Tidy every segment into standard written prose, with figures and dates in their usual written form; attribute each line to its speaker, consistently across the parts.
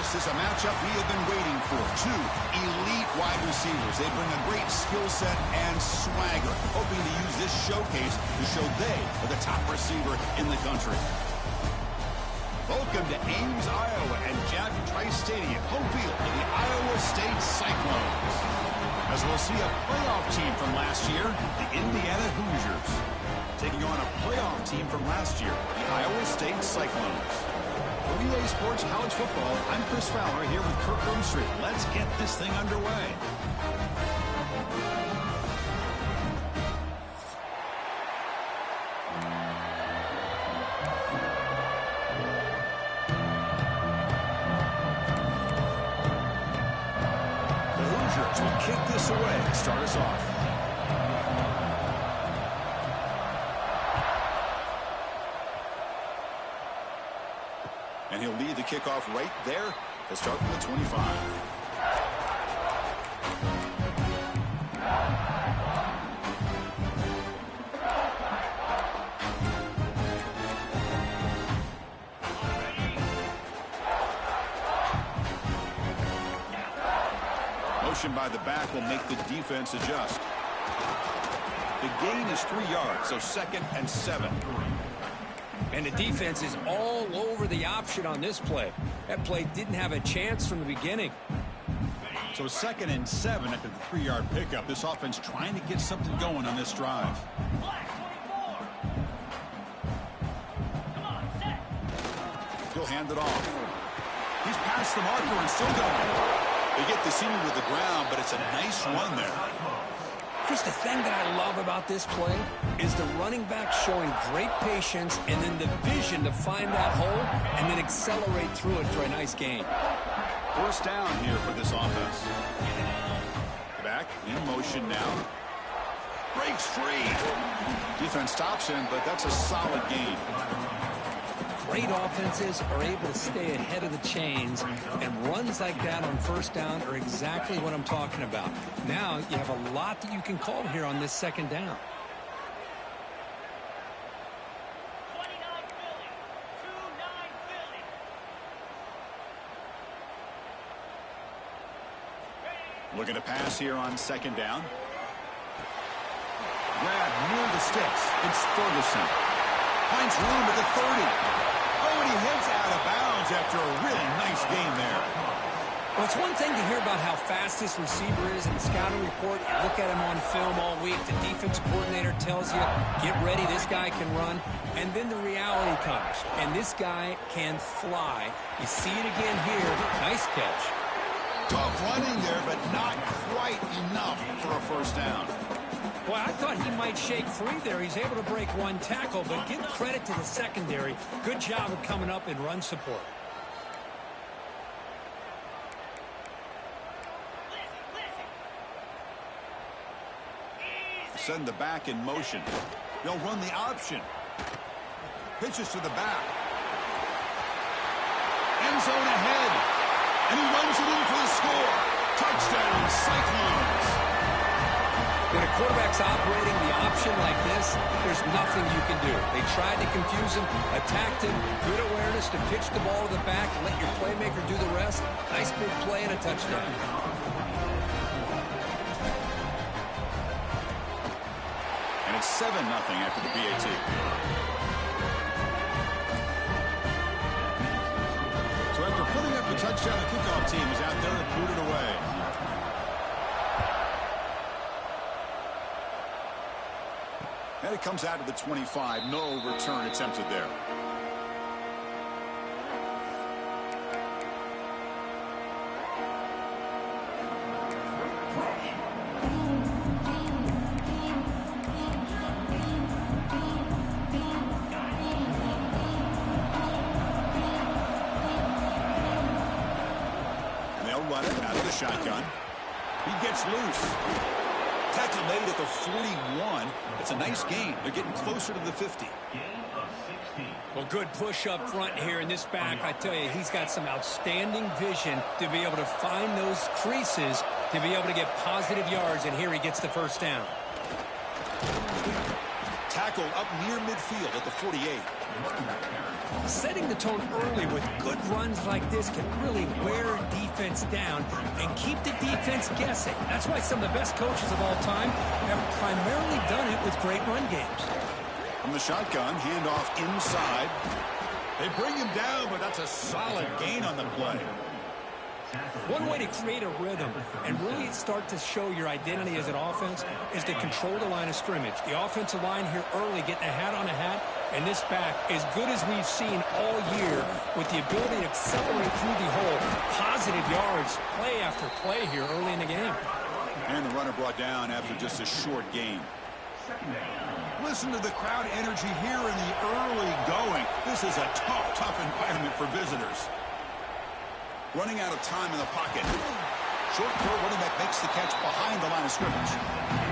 Speaker 1: This is a matchup we have been waiting for. Two elite wide receivers. They bring a great skill set and swagger, hoping to use this showcase to show they are the top receiver in the country. Welcome to Ames, Iowa, and Jack Trice Stadium, home field for the Iowa State Cyclones. As we'll see a playoff team from last year, the Indiana Hoosiers, taking on a playoff team from last year, the Iowa State Cyclones. For EA Sports College Football, I'm Chris Fowler here with Kirk Street. Let's get this thing underway. The Hoosiers will kick this away to start us off. And he'll lead the kickoff right there to start from the 25. Motion by the back will make the defense adjust. The gain is 3 yards, so 2nd and 7.
Speaker 2: And the defense is all over the option on this play. That play didn't have a chance from the beginning.
Speaker 1: So 2nd and 7 after the 3-yard pickup. This offense trying to get something going on this drive. He'll hand it off. He's past the marker and still going. They get the senior to the ground, but it's a nice run there.
Speaker 2: Chris, the thing that I love about this play is the running back showing great patience and then the vision to find that hole and then accelerate through it for a nice gain.
Speaker 1: First down here for this offense. Back in motion now. Breaks free. Defense stops him, but that's a solid gain.
Speaker 2: Great offenses are able to stay ahead of the chains, and runs like that on first down are exactly what I'm talking about. Now you have a lot that you can call here on this 2nd down.
Speaker 1: Looking to pass here on 2nd down. Grab near the sticks. It's Ferguson. Finds room at the 30. Oh, and he heads out of bounds after a really nice game there.
Speaker 2: Well, it's one thing to hear about how fast this receiver is in the scouting report. You look at him on film all week. The defensive coordinator tells you, get ready, this guy can run. And then the reality comes, and this guy can fly. You see it again here. Nice catch.
Speaker 1: Tough running there, but not quite enough for a first down.
Speaker 2: Boy, I thought he might shake free there. He's able to break one tackle, but give credit to the secondary. Good job of coming up in run support.
Speaker 1: Send the back in motion. They'll run the option. Pitches to the back. End zone ahead. And he runs it in for the score. Touchdown, Cyclones.
Speaker 2: When a quarterback's operating the option like this, there's nothing you can do. They tried to confuse him, attacked him, good awareness to pitch the ball to the back and let your playmaker do the rest. Nice big play and a touchdown.
Speaker 1: And it's 7-0 after the PAT. So after putting up a touchdown, the kickoff team is out there to boot it away. And it comes out to the 25. No return attempted there. And they'll run it out of the shotgun. He gets loose. Tackle made at the 41. It's a nice gain. They're getting closer to the 50.
Speaker 2: Well, good push up front here in this back. I tell you, he's got some outstanding vision to be able to find those creases to be able to get positive yards, and here he gets the first down.
Speaker 1: tackled up near midfield at the 48.
Speaker 2: Setting the tone early with good runs like this can really wear defense down and keep the defense guessing. That's why some of the best coaches of all time have primarily done it with great run games.
Speaker 1: From the shotgun, handoff inside. They bring him down, but that's a solid gain on the play.
Speaker 2: One way to create a rhythm and really start to show your identity as an offense is to control the line of scrimmage. The offensive line here early getting a hat on a hat, and this back as good as we've seen all year with the ability to accelerate through the hole. Positive yards, play after play here early in the game.
Speaker 1: And the runner brought down after just a short gain. Listen to the crowd energy here in the early going. This is a tough environment for visitors. Running out of time in the pocket. Short throw, running back makes the catch behind the line of scrimmage.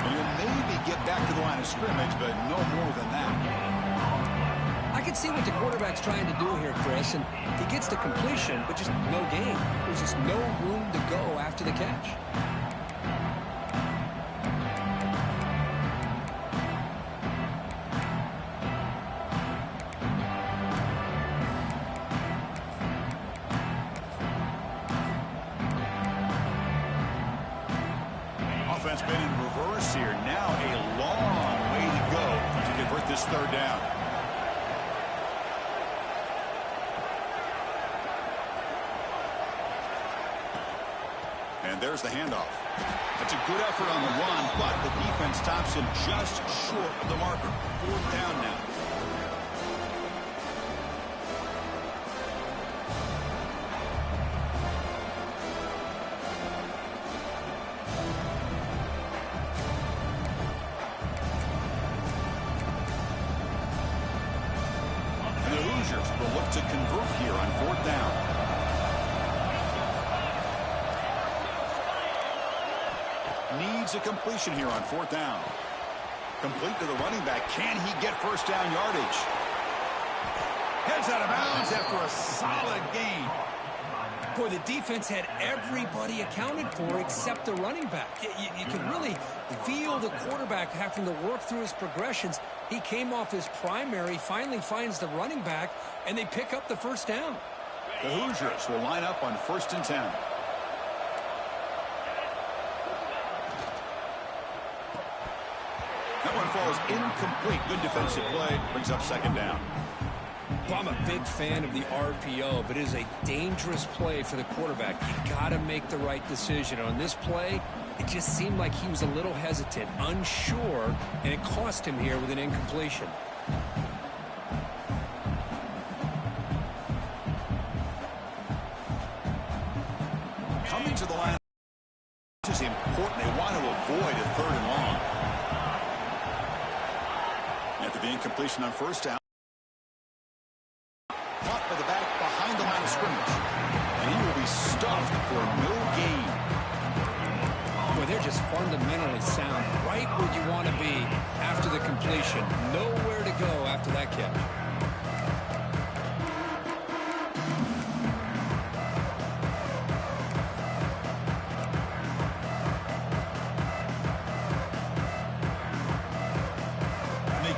Speaker 1: And he'll maybe get back to the line of scrimmage, but no more than that.
Speaker 2: I can see what the quarterback's trying to do here, Chris, and he gets the completion, but just no gain. There's just no room to go after the catch.
Speaker 1: Offense been in reverse here. Now a long way to go to convert this third down. And there's the handoff. That's a good effort on the run, but the defense stops him just short of the marker. Fourth down now. Will look to convert here on fourth down. Needs a completion here on fourth down. Complete to the running back. Can he get first down yardage? Heads out of bounds after a solid gain.
Speaker 2: Boy, the defense had everybody accounted for except the running back. You can really feel the quarterback having to work through his progressions. He came off his primary, finally finds the running back, and they pick up the first down.
Speaker 1: The Hoosiers will line up on 1st and 10. That one falls incomplete. Good defensive play. Brings up 2nd down.
Speaker 2: Well, I'm a big fan of the RPO, but it is a dangerous play for the quarterback. You got to make the right decision. On this play, it just seemed like he was a little hesitant, unsure, and it cost him here with an incompletion.
Speaker 1: Coming to the line is important. They want to avoid a 3rd and long. After the incompletion on 1st down. Caught by the back behind the line of scrimmage. And he will be stuffed for no gain.
Speaker 2: Boy, they're just fundamentally sound. Right where you want to be after the completion. Nowhere to go after that catch.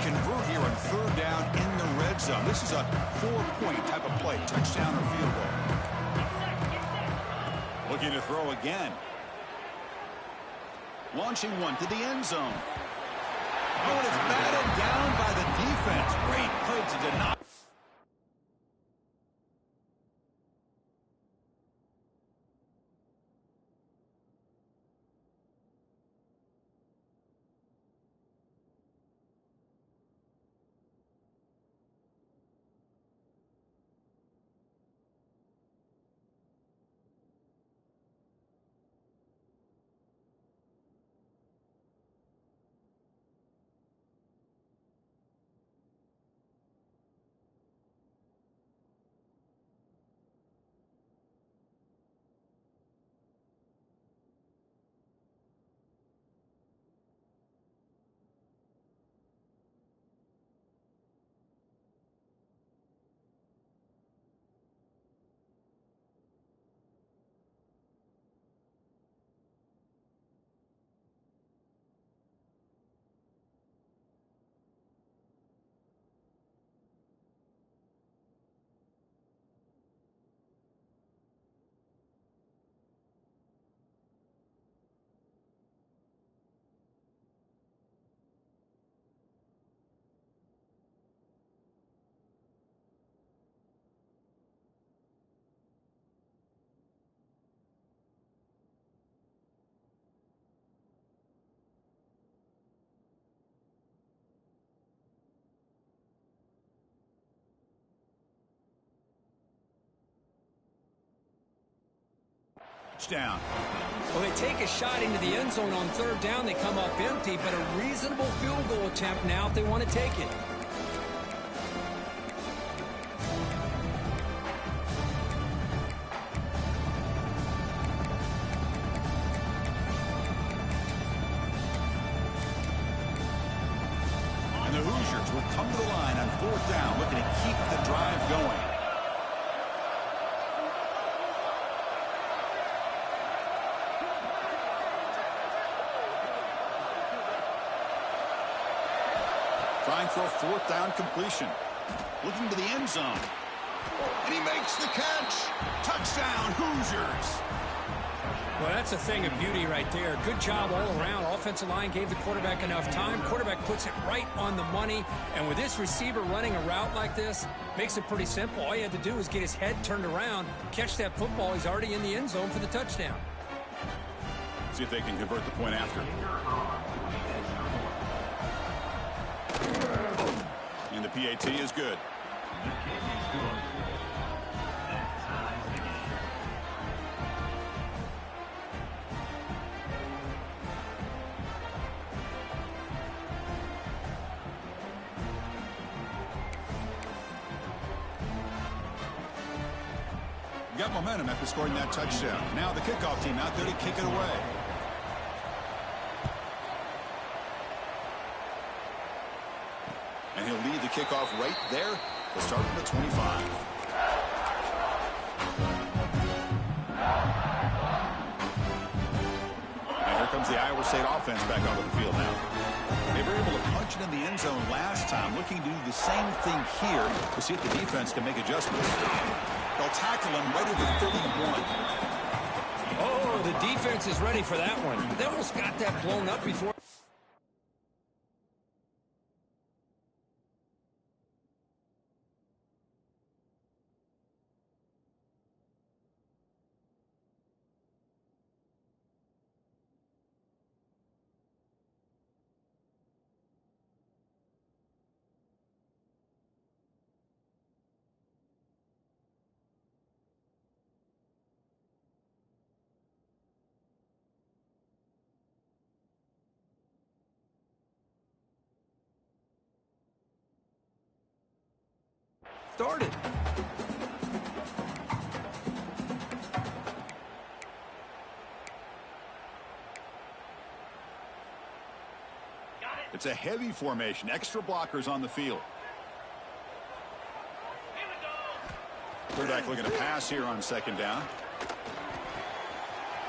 Speaker 1: Convert here on 3rd down in the red zone. This is a 4-point type of play, touchdown or field goal. Looking to throw again. Launching one to the end zone. Oh, and it's batted down by the defense. Great play to deny. touchdown.
Speaker 2: Well, they take a shot into the end zone on third down. They come up empty, but a reasonable field goal attempt now if they want to take it.
Speaker 1: And the Hoosiers will come to the line on fourth down, looking to keep the drive going. Trying for a fourth down completion. Looking to the end zone. And he makes the catch. Touchdown, Hoosiers.
Speaker 2: Well, that's a thing of beauty right there. Good job all around. Offensive line gave the quarterback enough time. Quarterback puts it right on the money. And with this receiver running a route like this, makes it pretty simple. All you had to do was get his head turned around, catch that football. He's already in the end zone for the touchdown.
Speaker 1: See if they can convert the point after. And the PAT is good. Got momentum after scoring that touchdown. Now the kickoff team out there to kick it away. And he'll lead the kickoff right there to start from the 25. And here comes the Iowa State offense back onto the field now. They were able to punch it in the end zone last time, looking to do the same thing here to see if the defense can make adjustments. They'll tackle him right at the 31.
Speaker 2: Oh, the defense is ready for that one. They almost got that blown up before. Started.
Speaker 1: It's a heavy formation. Extra blockers on the field. Quarterback looking to pass here on second down.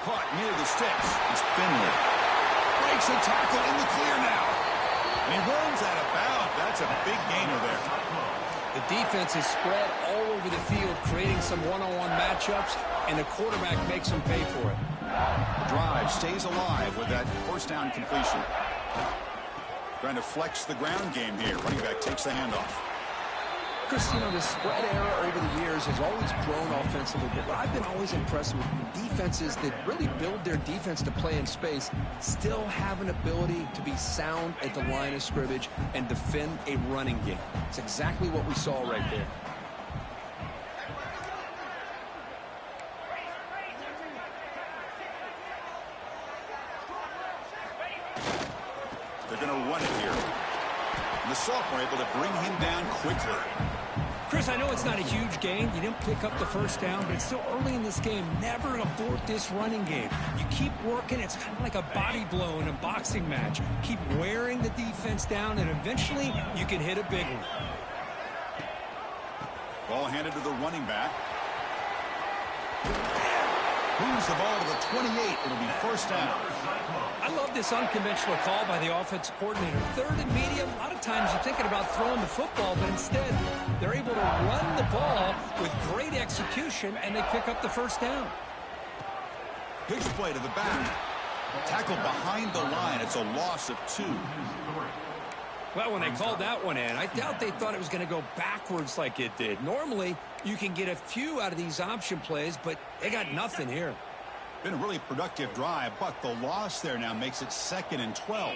Speaker 1: Caught near the sticks. It's Finley. Breaks a tackle in the clear now. And he runs out of bounds. That's a big gainer there.
Speaker 2: The defense is spread all over the field, creating some one-on-one matchups, and the quarterback makes them pay for it.
Speaker 1: The drive stays alive with that first down completion. Trying to flex the ground game here. Running back takes the handoff.
Speaker 2: Chris, you know, the spread era over the years has always grown offensively, but what I've been always impressed with defenses that really build their defense to play in space still have an ability to be sound at the line of scrimmage and defend a running game. It's exactly what we saw right there.
Speaker 1: They're going to run it here. And the sophomore able to bring him down quickly.
Speaker 2: Chris, I know it's not a huge gain. You didn't pick up the first down, but it's still early in this game. Never abort this running game. You keep working. It's kind of like a body blow in a boxing match. Keep wearing the defense down, and eventually you can hit a big one.
Speaker 1: Ball handed to the running back. Moves the ball to the 28. It'll be first down.
Speaker 2: I love this unconventional call by the offensive coordinator. Third and medium, a lot of times you're thinking about throwing the football, but instead they're able to run the ball with great execution, and they pick up the first down.
Speaker 1: Pitch play to the back. Tackled behind the line. It's a loss of 2.
Speaker 2: Well, when they called that one in, I doubt they thought it was going to go backwards like it did. Normally, you can get a few out of these option plays, but they got nothing here.
Speaker 1: Been a really productive drive, but the loss there now makes it 2nd and 12.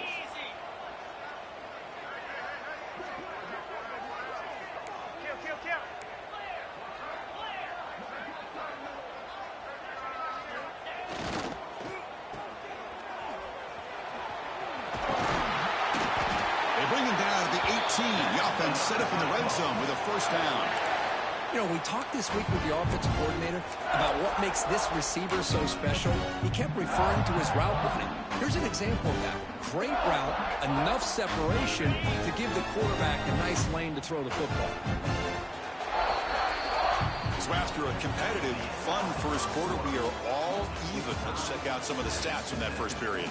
Speaker 1: 17. The offense set up in the red zone with a first down.
Speaker 2: You know, we talked this week with the offensive coordinator about what makes this receiver so special. He kept referring to his route running. Here's an example of that. Great route, enough separation to give the quarterback a nice lane to throw the football.
Speaker 1: So after a competitive, fun first quarter, we are all even. Let's check out some of the stats from that first period.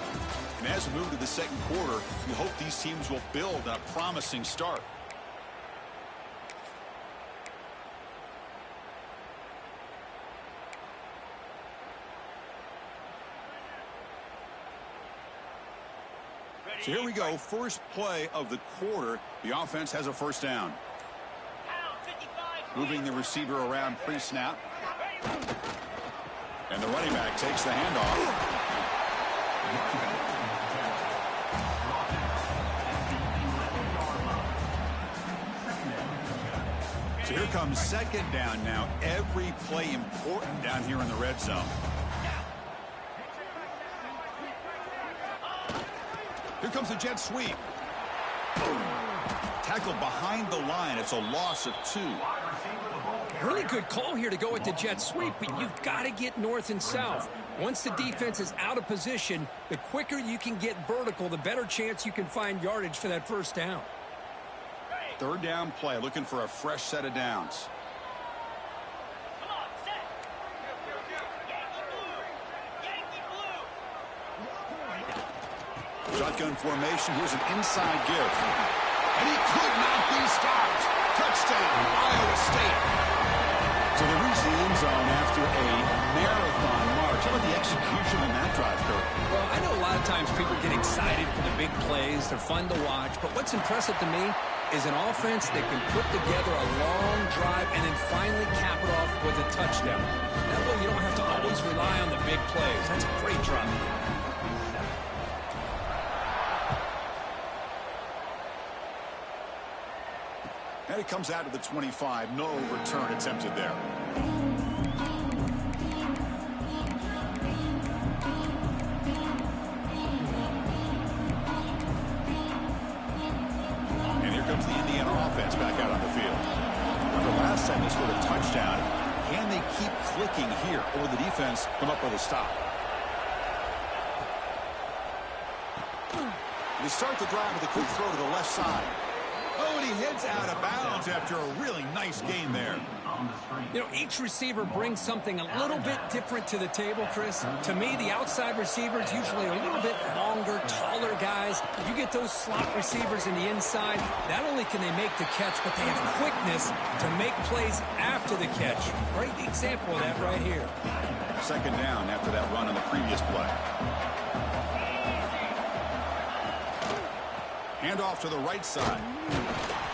Speaker 1: And as we move to the second quarter, we hope these teams will build on a promising start. So here we go, first play of the quarter. The offense has a first down. Moving the receiver around pre-snap. And the running back takes the handoff. So here comes second down now. Every play important down here in the red zone. Here comes the jet sweep. Tackled behind the line. It's a loss of 2.
Speaker 2: Really good call here to go with the jet sweep, but you've got to get north and south. Once the defense is out of position, the quicker you can get vertical, the better chance you can find yardage for that first down.
Speaker 1: Third down play, looking for a fresh set of downs. Shotgun formation. Here's an inside give. And he could not be stopped. Touchdown, Iowa State. So they reach the end zone after a marathon march. How about the execution on that drive, Kurt?
Speaker 2: Well, I know a lot of times people get excited for the big plays. They're fun to watch. But what's impressive to me is an offense that can put together a long drive and then finally cap it off with a touchdown. That way you don't have to always rely on the big plays. That's a great drive.
Speaker 1: And it comes out to the 25. No return attempted there. And here comes the Indiana offense back out on the field. The last time they scored a touchdown. Can they keep clicking here, or will the defense come up with a stop? They start the drive with a quick throw to the left side. Oh, and he heads out of bounds after a really nice gain there.
Speaker 2: You know, each receiver brings something a little bit different to the table, Chris. To me, the outside receivers usually are a little bit longer, taller guys. You get those slot receivers in the inside, not only can they make the catch, but they have quickness to make plays after the catch. Great example of that right here.
Speaker 1: Second down after that run on the previous play. Handoff to the right side.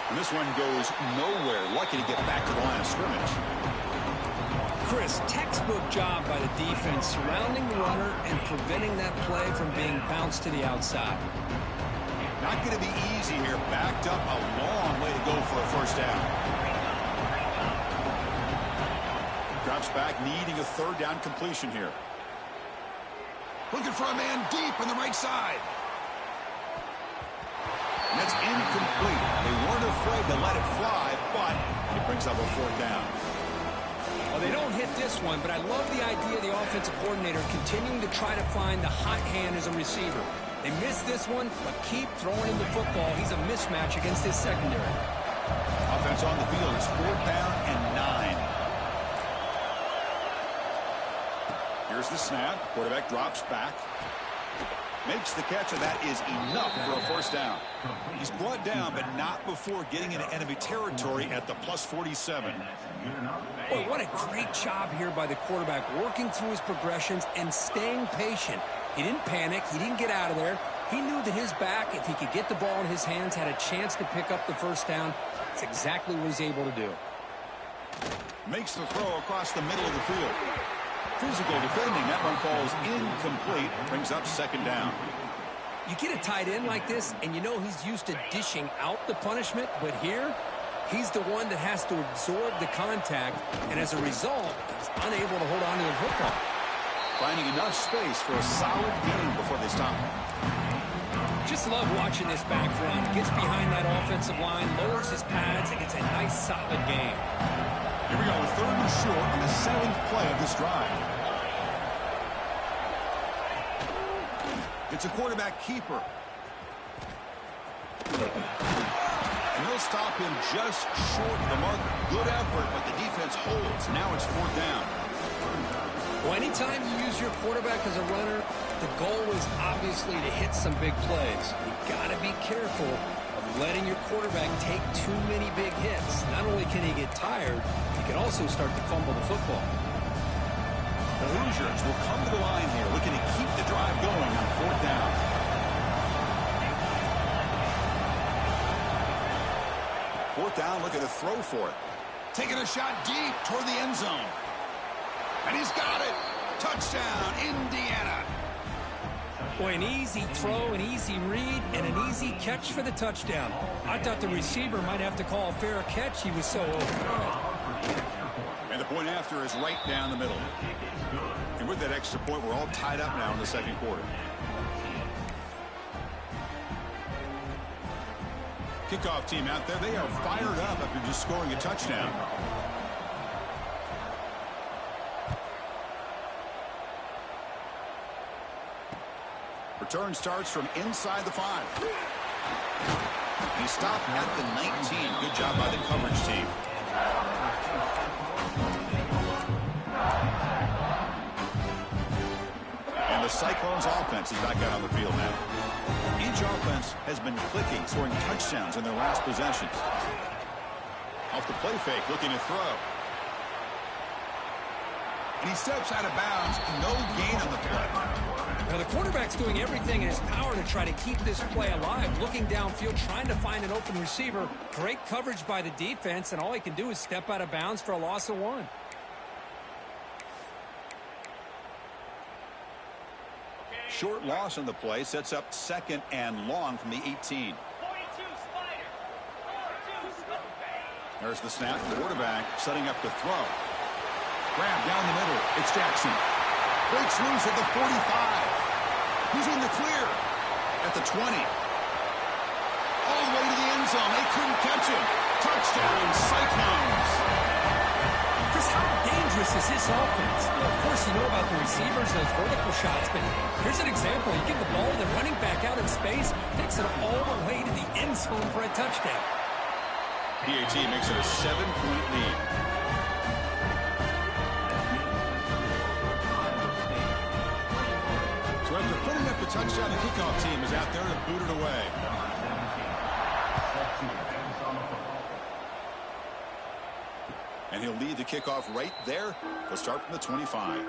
Speaker 1: And this one goes nowhere. Lucky to get back to the line of scrimmage.
Speaker 2: Chris, textbook job by the defense surrounding the runner and preventing that play from being bounced to the outside.
Speaker 1: Not going to be easy here. Backed up a long way to go for a first down. Drops back, needing a third down completion here. Looking for a man deep on the right side. And that's incomplete. They weren't afraid to let it fly, but it brings up a fourth down.
Speaker 2: Well, they don't hit this one, but I love the idea of the offensive coordinator continuing to try to find the hot hand as a receiver. They missed this one, but keep throwing him the football. He's a mismatch against his secondary.
Speaker 1: Offense on the field is 4th down and 9. Here's the snap. Quarterback drops back. Makes the catch, and that is enough for a first down. He's brought down, but not before getting into enemy territory at the +47.
Speaker 2: Boy, what a great job here by the quarterback, working through his progressions and staying patient. He didn't panic. He didn't get out of there. He knew that his back, if he could get the ball in his hands, had a chance to pick up the first down. That's exactly what he's able to do.
Speaker 1: Makes the throw across the middle of the field. Physical defending. That one falls incomplete. Brings up second down.
Speaker 2: You get a tight end like this, and you know he's used to dishing out the punishment, but here, he's the one that has to absorb the contact, and as a result, he's unable to hold on to the football.
Speaker 1: Finding enough space for a solid gain before they stop.
Speaker 2: Just love watching this back run. Gets behind that offensive line, lowers his pads, and gets a nice, solid gain.
Speaker 1: Here we go, 3rd and short on the 7th play of this drive. It's a quarterback keeper. And they'll stop him just short of the marker. Good effort, but the defense holds. Now it's 4th down.
Speaker 2: Well, anytime you use your quarterback as a runner, the goal is obviously to hit some big plays. You've got to be careful of letting your quarterback take too many big hits. Not only can he get tired, he can also start to fumble the football.
Speaker 1: The Hoosiers will come to the line here, looking to keep the drive going on 4th down. Fourth down, looking to throw for it. Taking a shot deep toward the end zone. And he's got it. Touchdown, Indiana.
Speaker 2: Boy, an easy throw, an easy read, and an easy catch for the touchdown. I thought the receiver might have to call a fair catch. He was so open.
Speaker 1: And the point after is right down the middle. And with that extra point, we're all tied up now in the 2nd quarter. Kickoff team out there, they are fired up after just scoring a touchdown. Return starts from inside the 5. He stopped at the 19. Good job by the coverage team. And the Cyclones offense is back out on the field now. Each offense has been clicking, scoring touchdowns in their last possessions. Off the play fake, looking to throw. And he steps out of bounds. No gain on the play.
Speaker 2: Now the quarterback's doing everything in his power to try to keep this play alive, looking downfield, trying to find an open receiver. Great coverage by the defense, and all he can do is step out of bounds for a loss of 1.
Speaker 1: Short loss on the play sets up 2nd and long from the 18. There's the snap. The quarterback setting up to throw. Grab down the middle. It's Jackson. Breaks loose at the 45. He's in the clear at the 20. All the way to the end zone. They couldn't catch him. Touchdown, Cyclones.
Speaker 2: Chris, how dangerous is this offense? Well, of course, you know about the receivers, those vertical shots, but here's an example. You give the ball to the running back out in space, takes it all the way to the end zone for a touchdown.
Speaker 1: PAT makes it a 7-point lead. So after putting up the touchdown, the kickoff team is out there to boot it away. And he'll lead the kickoff right there. He'll start from the 25.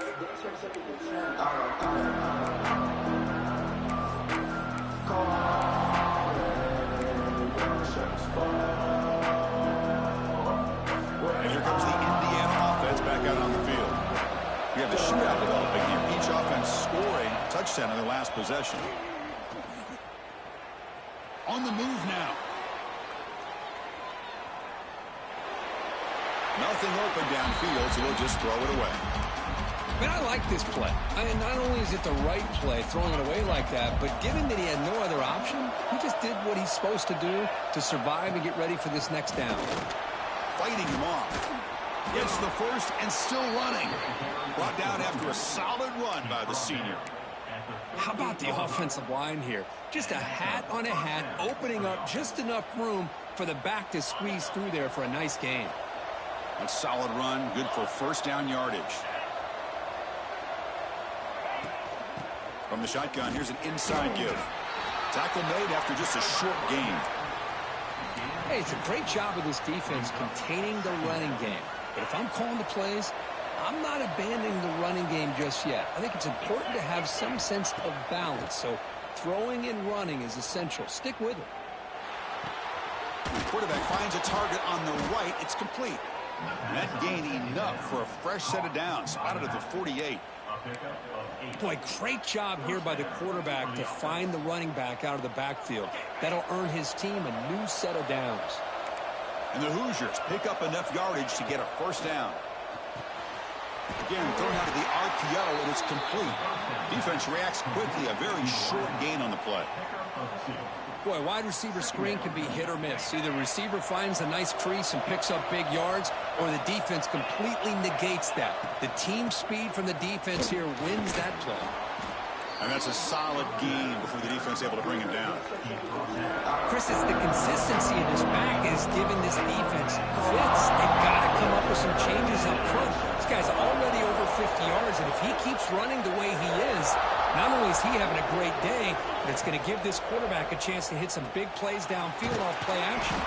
Speaker 1: And here comes the Indiana offense back out on the field. We have the shootout developing here. Each offense scoring a touchdown in their last possession. On the move now. Nothing open downfield, so he'll just throw it away.
Speaker 2: Man, I like this play. And not only is it the right play, throwing it away like that, but given that he had no other option, he just did what he's supposed to do to survive and get ready for this next down.
Speaker 1: Fighting him off. Gets the first and still running. Brought down after a solid run by the senior.
Speaker 2: How about the offensive line here? Just a hat on a hat, opening up just enough room for the back to squeeze through there for a nice gain.
Speaker 1: A solid run, good for first down yardage. From the shotgun, here's an inside give. Tackle made after just a short gain.
Speaker 2: Hey, it's a great job of this defense containing the running game. But if I'm calling the plays, I'm not abandoning the running game just yet. I think it's important to have some sense of balance. So throwing and running is essential. Stick with it.
Speaker 1: The quarterback finds a target on the right. It's complete. That gain enough for a fresh set of downs. Spotted at the 48.
Speaker 2: Boy, great job here by the quarterback to find the running back out of the backfield. That'll earn his team a new set of downs.
Speaker 1: And the Hoosiers pick up enough yardage to get a first down. Again, thrown out of the RPO, and it's complete. Defense reacts quickly. A very short gain on the play.
Speaker 2: Boy, wide receiver screen can be hit or miss. Either receiver finds a nice crease and picks up big yards, or the defense completely negates that. The team speed from the defense here wins that play.
Speaker 1: And that's a solid gain before the defense is able to bring him down.
Speaker 2: Chris, it's the consistency in his back is giving this defense fits. They've got to come up with some changes up front. This guy's already over 50 yards, and if he keeps running the way he is, not only is he having a great day, but it's going to give this quarterback a chance to hit some big plays downfield off play action.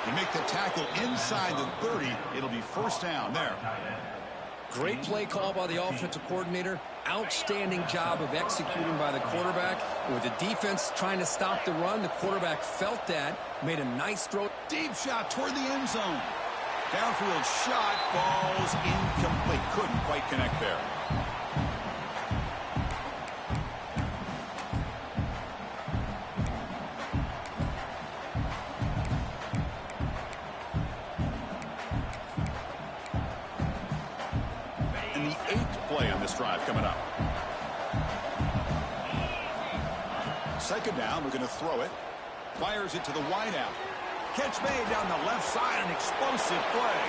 Speaker 1: You make the tackle inside the 30, it'll be first down there.
Speaker 2: Great play call by the offensive coordinator. Outstanding job of executing by the quarterback. With the defense trying to stop the run, the quarterback felt that, made a nice throw.
Speaker 1: Deep shot toward the end zone. Downfield shot falls incomplete. Couldn't quite connect there. Drive coming up. Second down, we're going to throw it. Fires it to the wideout. Catch made down the left side, an explosive play.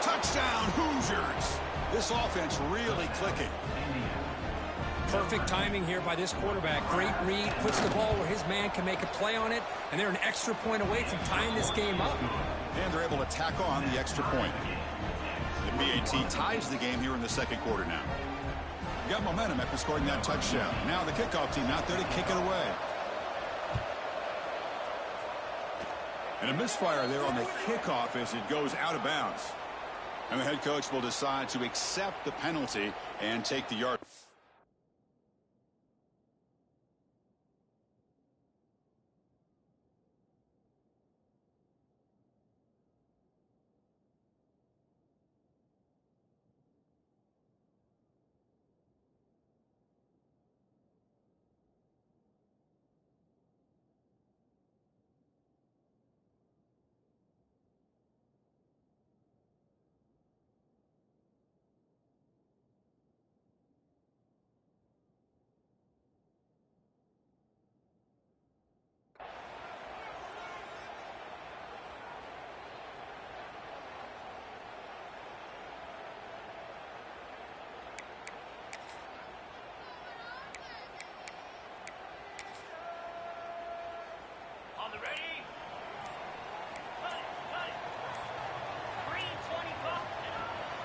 Speaker 1: Touchdown, Hoosiers. This offense really clicking.
Speaker 2: Perfect timing here by this quarterback. Great read, puts the ball where his man can make a play on it, and they're an extra point away from tying this game up.
Speaker 1: And they're able to tack on the extra point. The BAT ties the game here in the second quarter now. Got momentum after scoring that touchdown. Now the kickoff team out there to kick it away. And a misfire there on the kickoff as it goes out of bounds. And the head coach will decide to accept the penalty and take the yard.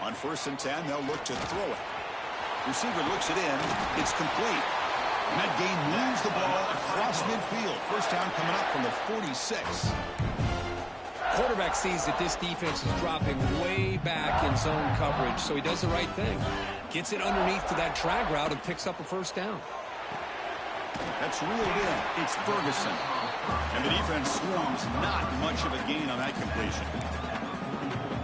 Speaker 1: On 1st and 10, they'll look to throw it. Receiver looks it in. It's complete. And that gain moves the ball across midfield. First down coming up from the 46.
Speaker 2: Quarterback sees that this defense is dropping way back in zone coverage, so he does the right thing. Gets it underneath to that drag route and picks up a first down.
Speaker 1: That's reeled in. It's Ferguson. And the defense swarms. Not much of a gain on that completion.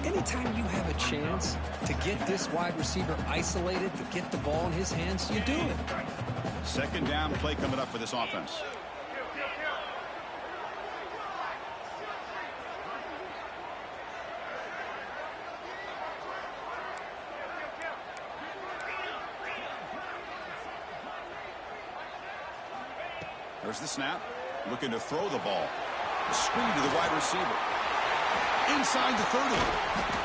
Speaker 2: Anytime you have a chance to get this wide receiver isolated, to get the ball in his hands, you do it.
Speaker 1: Second down play coming up for this offense. There's the snap. Looking to throw the ball. Screen to the wide receiver. Inside the 30.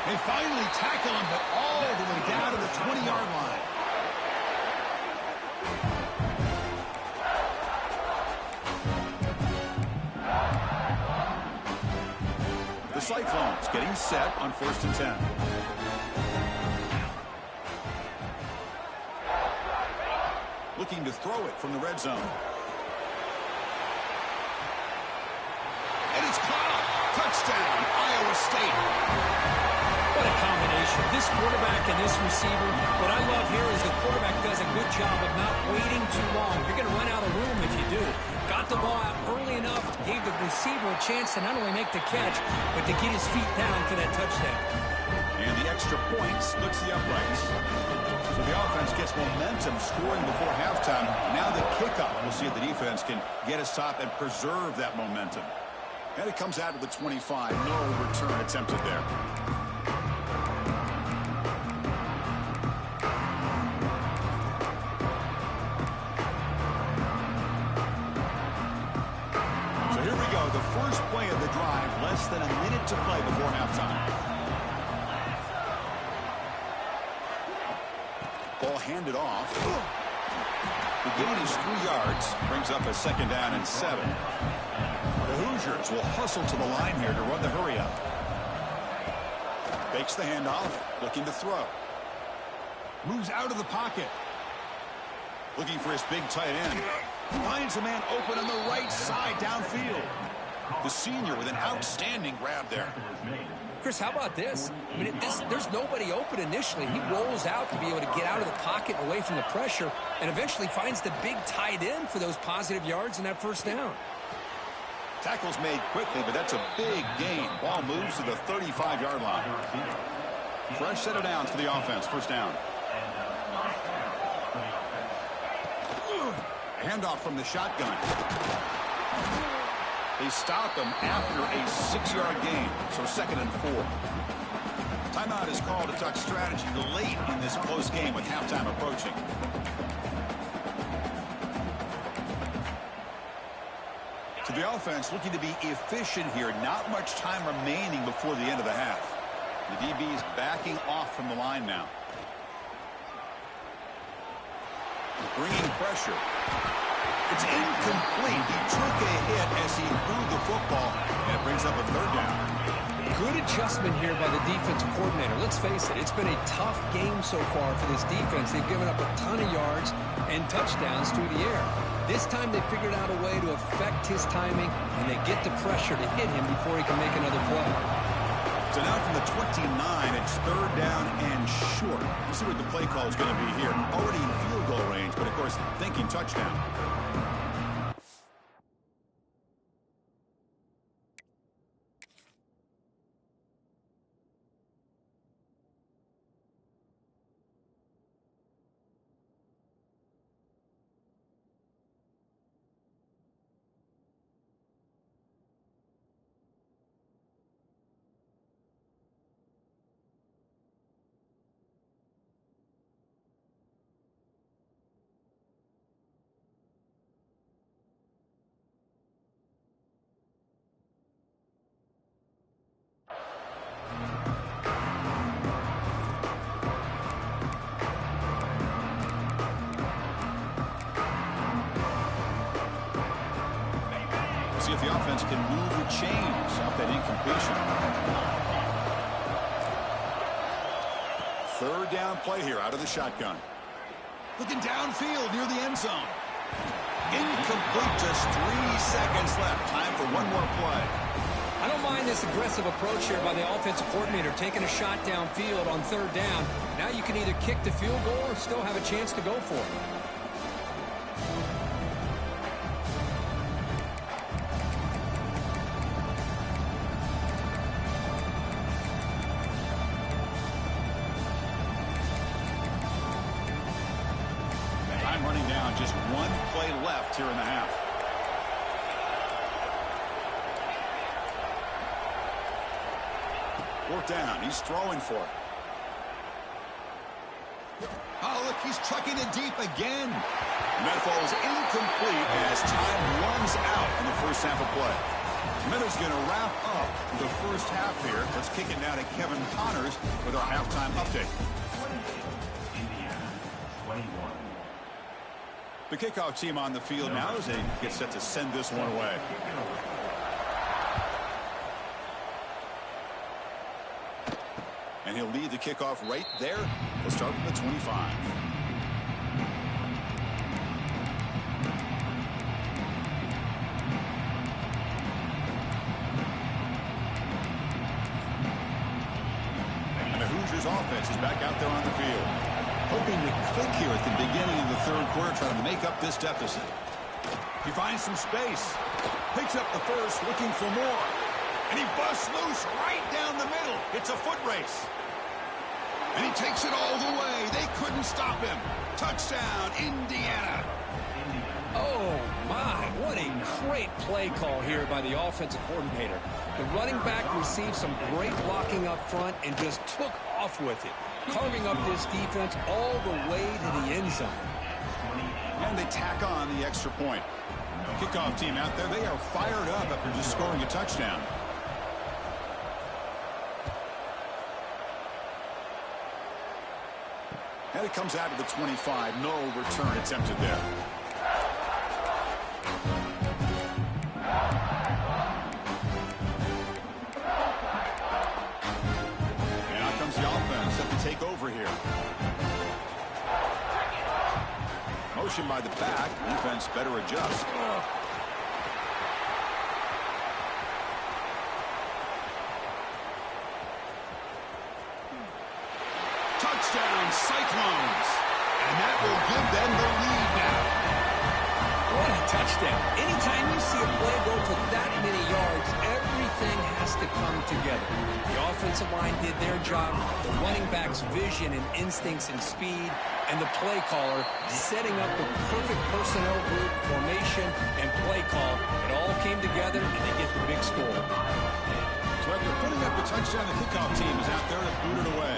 Speaker 1: They finally tackle him, but all the way down to the 20-yard line. The Cyclones getting set on 1st and 10. Looking to throw it from the red zone. And it's caught. Touchdown, Iowa State.
Speaker 2: What a combination. This quarterback and this receiver. What I love here is the quarterback does a good job of not waiting too long. You're going to run out of room if you do. Got the ball out early enough, gave the receiver a chance to not only make the catch, but to get his feet down for that touchdown.
Speaker 1: And the extra point splits the uprights. So the offense gets momentum scoring before halftime. Now the kickoff. We'll see if the defense can get a stop and preserve that momentum. And it comes out of the 25. No return attempted there. Ball handed off. The gain is 3 yards. Brings up a 2nd down and 7. The Hoosiers will hustle to the line here to run the hurry up. Fakes the handoff. Looking to throw. Moves out of the pocket. Looking for his big tight end. Finds a man open on the right side downfield. The senior with an outstanding grab there.
Speaker 2: Chris, how about this? I mean, there's nobody open initially. He rolls out to be able to get out of the pocket and away from the pressure and eventually finds the big tight end for those positive yards in that 1st down.
Speaker 1: Tackle's made quickly, but that's a big gain. Ball moves to the 35-yard line. Fresh set of downs for the offense. 1st down. Handoff from the shotgun. They stop him after a 6-yard gain, so 2nd and 4. Timeout is called to talk strategy late in this close game with halftime approaching. So the offense looking to be efficient here. Not much time remaining before the end of the half. The DB is backing off from the line now. Bringing pressure. It's incomplete. He took a hit as he threw the football, and it brings up a 3rd down.
Speaker 2: Good adjustment here by the defensive coordinator. Let's face it, it's been a tough game so far for this defense. They've given up a ton of yards and touchdowns through the air. This time they figured out a way to affect his timing, and they get the pressure to hit him before he can make another play.
Speaker 1: So now from the 29, it's 3rd down and short. We'll see what the play call is going to be here. Already in field goal range, but of course thinking touchdown. See if the offense can move or change off that incompletion. 3rd down play here out of the shotgun. Looking downfield near the end zone. Incomplete, just 3 seconds left. Time for one more play.
Speaker 2: I don't mind this aggressive approach here by the offensive coordinator, taking a shot downfield on 3rd down. Now you can either kick the field goal or still have a chance to go for it.
Speaker 1: Running down, just 1 play left here in the half. Fourth down, he's throwing for it. Oh, look, he's trucking it deep again. And that falls incomplete as time runs out in the 1st half of play. Minutes going to wrap up the 1st half here. Let's kick it now to Kevin Connors with our halftime update. The kickoff team on the field now as they get set to send this one away. And he'll lead the kickoff right there. He'll start from the 25. And the Hoosiers offense is back out there on the field. Hoping to click here at the beginning of the 3rd quarter, trying to make up this deficit. He finds some space. Picks up the 1st, looking for more. And he busts loose right down the middle. It's a foot race. And he takes it all the way. They couldn't stop him. Touchdown, Indiana.
Speaker 2: Oh, my. What a great play call here by the offensive coordinator. The running back received some great blocking up front and just took off with it, carving up this defense all the way to the end zone.
Speaker 1: And they tack on the extra point. Kickoff team out there, they are fired up after just scoring a touchdown. And it comes out to the 25. No return attempted there. And out comes the offense set to take over here. Motion by the back. Defense better adjust. Touchdown, Cyclones. And that will give them the lead now.
Speaker 2: What a touchdown. Anytime you see a play go for that many yards, everything has to come together. The offensive line did their job, the running back's vision and instincts and speed, and the play caller setting up the perfect personnel group, formation, and play call. It all came together, and they get the big score.
Speaker 1: So after putting up the touchdown, the kickoff team is out there to boot it away.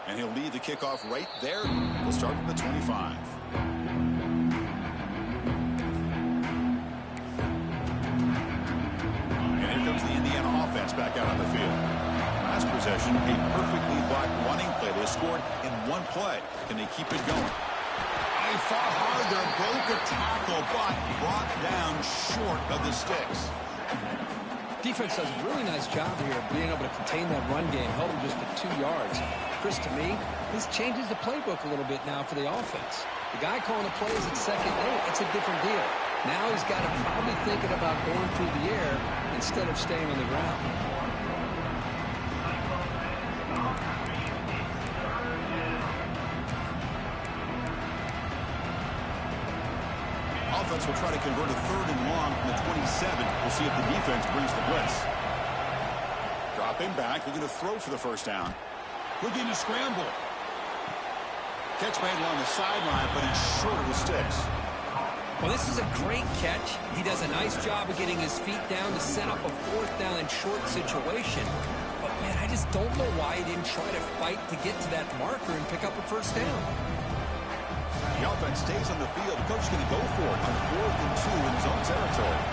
Speaker 1: And he'll lead the kickoff right there. We'll start from the 25. And here comes the Indiana offense back out on the field. Last possession, a perfectly blocked running play. They scored in one play. Can they keep it going? They fought hard there, broke a tackle, but brought down short of the sticks.
Speaker 2: Defense does a really nice job here of being able to contain that run game, held him just to 2 yards. Chris, to me, this changes the playbook a little bit now for the offense. The guy calling the plays at second, it's a different deal. Now he's got to probably thinking about going through the air instead of staying on the ground.
Speaker 1: Offense will try to convert a 3rd and long from the 27. We'll see if the defense brings the blitz. Dropping back, looking to throw for the first down. Looking to scramble. Catch made along the sideline, but he's short of the sticks.
Speaker 2: Well, this is a great catch. He does a nice job of getting his feet down to set up a 4th down and short situation. But, man, I just don't know why he didn't try to fight to get to that marker and pick up a first down.
Speaker 1: The offense stays on the field. The coach is going to go for it on 4th and 2 in his own territory.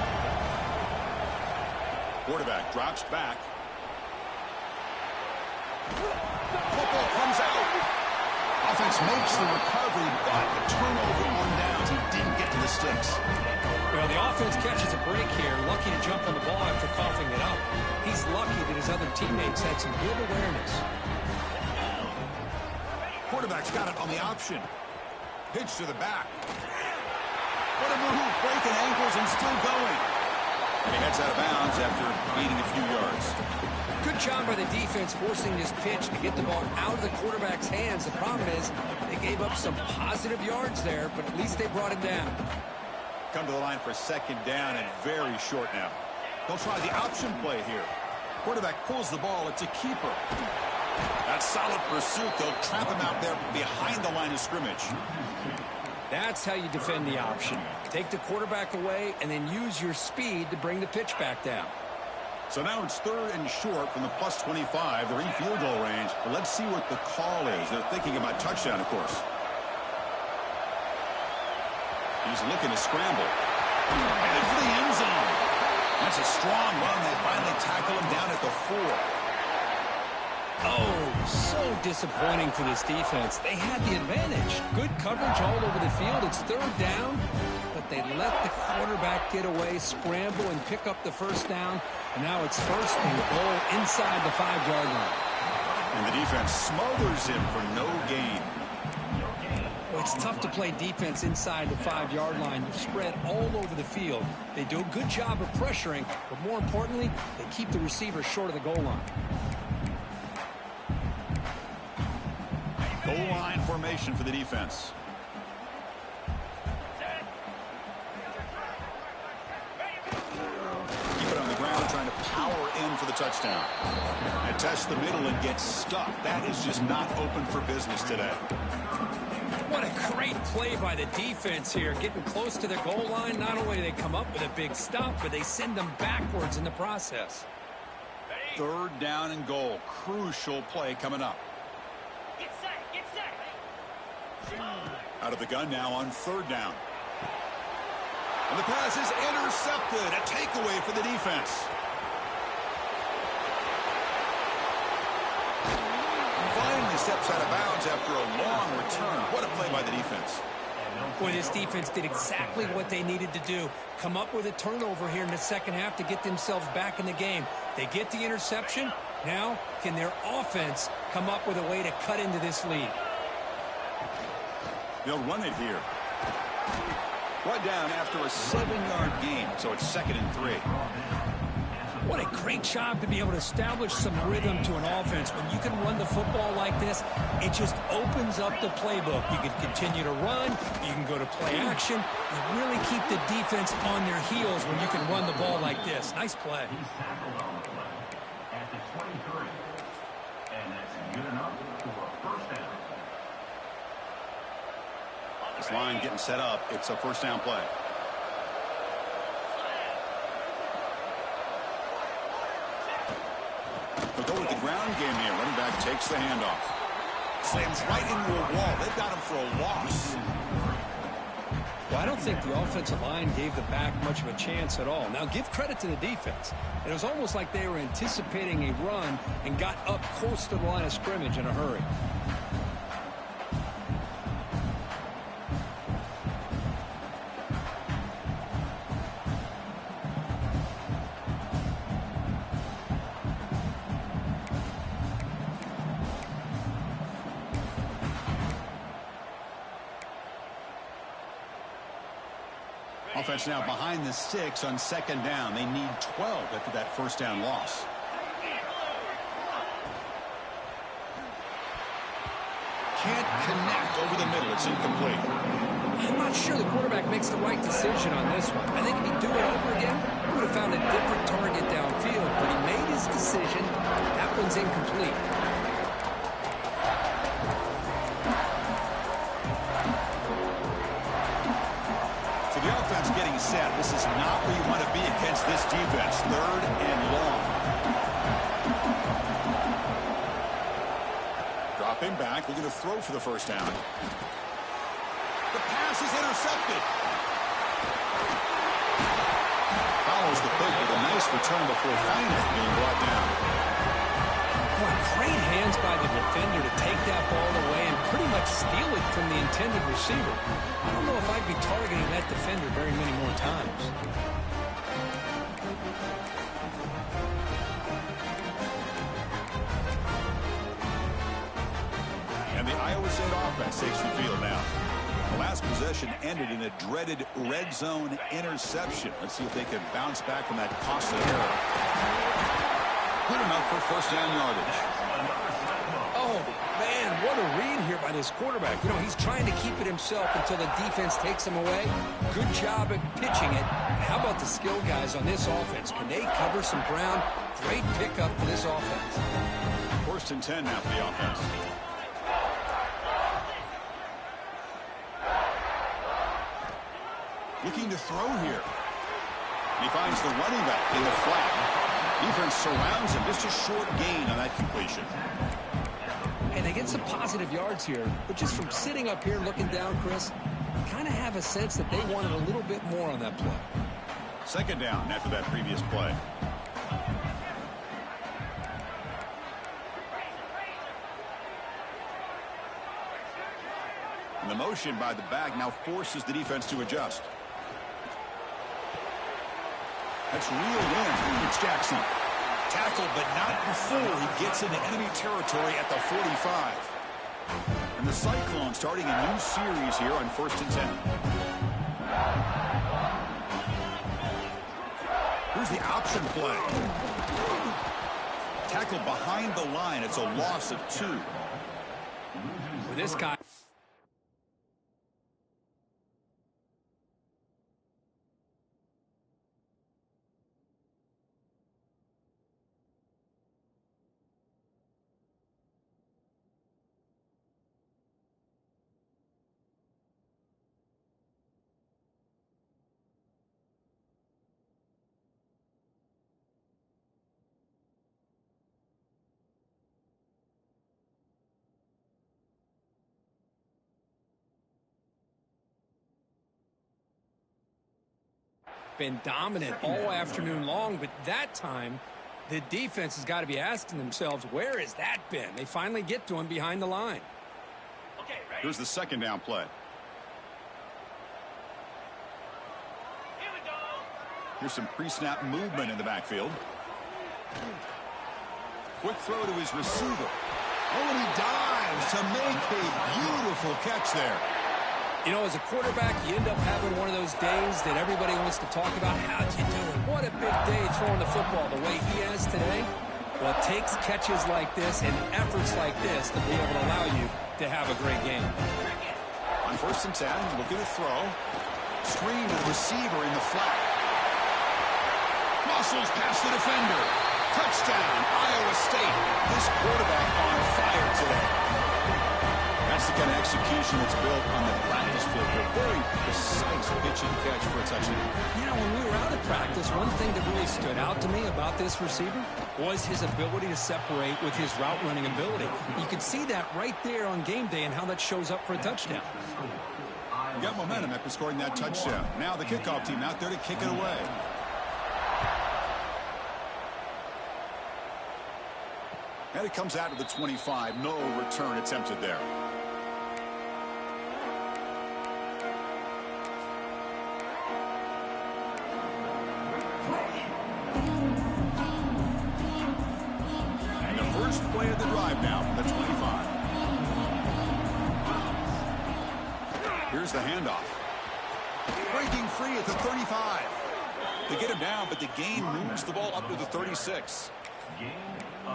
Speaker 1: Quarterback drops back. Football comes out. Offense makes the recovery, but the turnover on downs. He didn't get to the sticks.
Speaker 2: Well, the offense catches a break here. Lucky to jump on the ball after coughing it up. He's lucky that his other teammates had some good awareness.
Speaker 1: Quarterback's got it on the option. Pitch to the back. What a move, breaking ankles and still going. And he heads out of bounds after gaining a few yards.
Speaker 2: Good job by the defense forcing this pitch to get the ball out of the quarterback's hands. The problem is they gave up some positive yards there, but at least they brought him down.
Speaker 1: Come to the line for 2nd down and very short now. They'll try the option play here. Quarterback pulls the ball. It's a keeper. That solid pursuit. They'll trap him out there behind the line of scrimmage.
Speaker 2: That's how you defend the option. Take the quarterback away and then use your speed to bring the pitch back down.
Speaker 1: So now it's 3rd and short from the plus 25. They're in field goal range. But let's see what the call is. They're thinking about touchdown, of course. He's looking to scramble. Headed for the end zone. That's a strong run. They finally tackle him down at the 4.
Speaker 2: Oh, so disappointing for this defense. They had the advantage. Good coverage all over the field. It's 3rd down, but they let the quarterback get away, scramble, and pick up the first down. And now it's 1st and goal inside the 5-yard line.
Speaker 1: And the defense smothers him for no gain.
Speaker 2: Well, it's tough to play defense inside the 5-yard line. They're spread all over the field. They do a good job of pressuring, but more importantly, they keep the receiver short of the goal line.
Speaker 1: Goal line formation for the defense. Keep it on the ground, trying to power in for the touchdown. And test the middle and get stuck. That is just not open for business today.
Speaker 2: What a great play by the defense here. Getting close to the goal line, not only do they come up with a big stop, but they send them backwards in the process.
Speaker 1: 3rd down and goal. Crucial play coming up. Out of the gun now on 3rd down. And the pass is intercepted. A takeaway for the defense. steps out of bounds after a long return. What a play by the defense.
Speaker 2: Boy, this defense did exactly what they needed to do. Come up with a turnover here in the second half to get themselves back in the game. They get the interception. Now, can their offense come up with a way to cut into this lead?
Speaker 1: They'll run it here. Brought down after a 7-yard gain, so it's 2nd and 3.
Speaker 2: What a great job to be able to establish some rhythm to an offense. When you can run the football like this, it just opens up the playbook. You can continue to run. You can go to play action. You really keep the defense on their heels when you can run the ball like this. Nice play.
Speaker 1: This line getting set up. It's a first down play. They'll go with the ground game here. Running back takes the handoff. Slams right into a wall. They've got him for a loss.
Speaker 2: Well, I don't think the offensive line gave the back much of a chance at all. Now, give credit to the defense. It was almost like they were anticipating a run and got up close to the line of scrimmage in a hurry.
Speaker 1: Offense now behind the 6 on 2nd down. They need 12 after that first down loss. Can't connect over the middle. It's incomplete.
Speaker 2: I'm not sure the quarterback makes the right decision on this one. I think if he'd do it over again, he would have found a different target downfield. But he made his decision. That one's incomplete.
Speaker 1: Getting set. This is not where you want to be against this defense. 3rd and long. Dropping back, looking to throw for the first down. The pass is intercepted. Follows the pick with a nice return before finally being brought down.
Speaker 2: Boy, great hands by the defender to take that ball away and pretty much steal it from the intended receiver. I don't know if I'd be targeting that defender very many more times.
Speaker 1: And the Iowa State offense takes the field now. The last possession ended in a dreaded red zone interception. Let's see if they can bounce back from that costly error. Good enough for first down yardage.
Speaker 2: Oh, man, what a read here by this quarterback. You know, he's trying to keep it himself until the defense takes him away. Good job at pitching it. How about the skill guys on this offense? Can they cover some ground? Great pickup for this offense.
Speaker 1: 1st and 10 now for the offense. Looking to throw here. He finds the running back in the flat. Defense surrounds him. Just a short gain on that completion.
Speaker 2: And they get some positive yards here, but just from sitting up here looking down, Chris, you kind of have a sense that they wanted a little bit more on that play.
Speaker 1: 2nd down after that previous play. And the motion by the back now forces the defense to adjust. That's real wind from Jackson. Tackled, but not before he gets into enemy territory at the 45. And the Cyclones starting a new series here on 1st and 10. Here's the option play. Tackled behind the line. It's a loss of 2.
Speaker 2: With this guy. Been dominant all afternoon long, but that time The defense has got to be asking themselves, where has that been? They finally get to him behind the line.
Speaker 1: Here's the second down play. Here's some pre-snap movement in the backfield. Quick throw to his receiver. Oh, and he dives to make a beautiful catch there.
Speaker 2: You know, as a quarterback, you end up having one of those days that everybody wants to talk about. How'd you do it? What a big day throwing the football the way he has today. Well, it takes catches like this and efforts like this to be able to allow you to have a great game.
Speaker 1: On 1st and 10, looking to throw. Screen to the receiver in the flat. Muscles past the defender. Touchdown, Iowa State. This quarterback on fire today. That's the kind of execution that's built on the practice field. A very precise pitch and catch for a touchdown.
Speaker 2: You know, when we were out at practice, one thing that really stood out to me about this receiver was his ability to separate with his route running ability. You could see that right there on game day and how that shows up for a touchdown.
Speaker 1: You got momentum after scoring that touchdown. Now the kickoff team out there to kick it away. And it comes out to the 25. No return attempted there. And the first play of the drive now from the 25. Here's the handoff. Breaking free at the 35. They get him down, but the gain moves the ball up to the 36.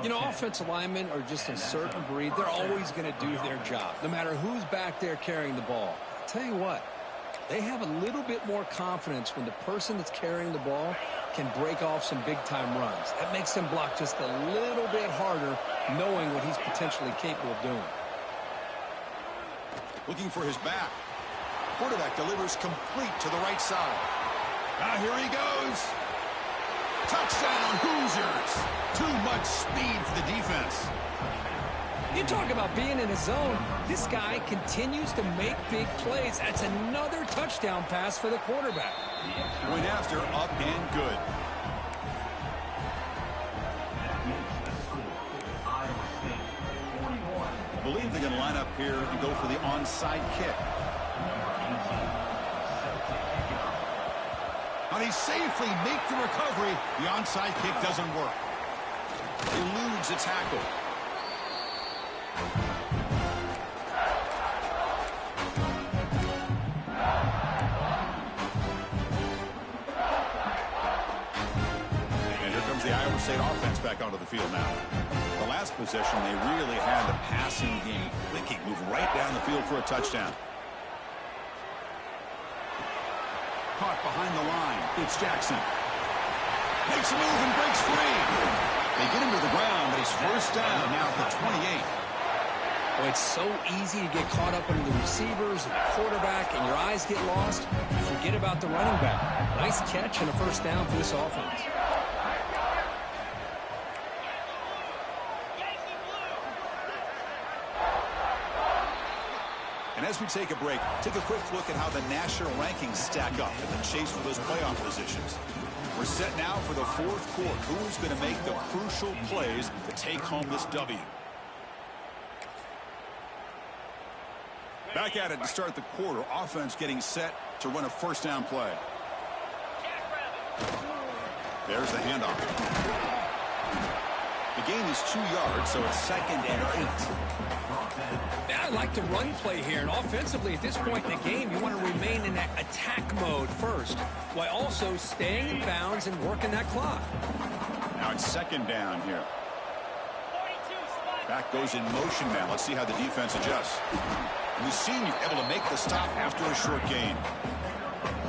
Speaker 2: You know, offensive linemen are just a certain breed. They're always going to do their job, no matter who's back there carrying the ball. I'll tell you what, they have a little bit more confidence when the person that's carrying the ball can break off some big-time runs. That makes them block just a little bit harder, knowing what he's potentially capable of doing.
Speaker 1: Looking for his back. Quarterback delivers complete to the right side. Now here he goes. Touchdown, Hoosiers. Too much speed for the defense.
Speaker 2: You talk about being in a zone. This guy continues to make big plays. That's another touchdown pass for the quarterback.
Speaker 1: Went after, up and good. I believe they're going to line up here and go for the onside kick. And they safely make the recovery. The onside kick doesn't work. Eludes a tackle. And here comes the Iowa State offense back onto the field now. The last possession, they really had the passing game. They can move right down the field for a touchdown. Caught behind the line. It's Jackson. Makes a move and breaks free. They get him to the ground, but he's first down now at the 28.
Speaker 2: Well, it's so easy to get caught up under the receivers and the quarterback, and your eyes get lost. You forget about the running back. Nice catch and a first down for this offense.
Speaker 1: And as we take a break, take a quick look at how the national rankings stack up in the chase for those playoff positions. We're set now for the fourth quarter. Who's going to make the crucial plays to take home this W? Back at it to start the quarter. Offense getting set to run a first down play. There's the handoff. The gain is 2 yards, so it's 2nd and 8.
Speaker 2: I like the run play here, and offensively at this point in the game, you want to remain in that attack mode first, while also staying in bounds and working that clock.
Speaker 1: Now it's 2nd down here. Back goes in motion now. Let's see how the defense adjusts. We've seen you able to make the stop after a short gain.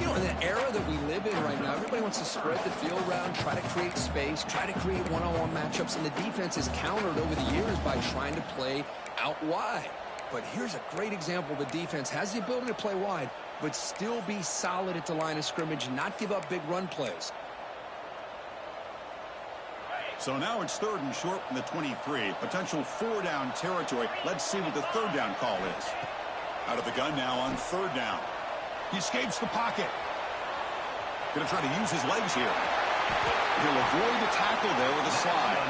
Speaker 2: You know, in the era that we live in right now, everybody wants to spread the field around, try to create space, try to create one-on-one matchups, and the defense is countered over the years by trying to play out wide. But here's a great example. The defense has the ability to play wide, but still be solid at the line of scrimmage, not give up big run plays.
Speaker 1: So now it's 3rd and short from the 23. Potential 4-down territory. Let's see what the 3rd down call is. Out of the gun now on 3rd down. He escapes the pocket. Going to try to use his legs here. He'll avoid the tackle there with a slide.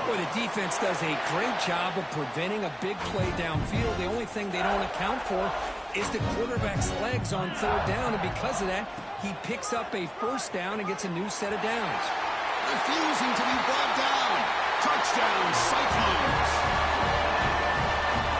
Speaker 2: Well, the defense does a great job of preventing a big play downfield. The only thing they don't account for is the quarterback's legs on third down, and because of that, he picks up a first down and gets a new set of downs.
Speaker 1: Refusing to be brought down. Touchdown, Cyclones.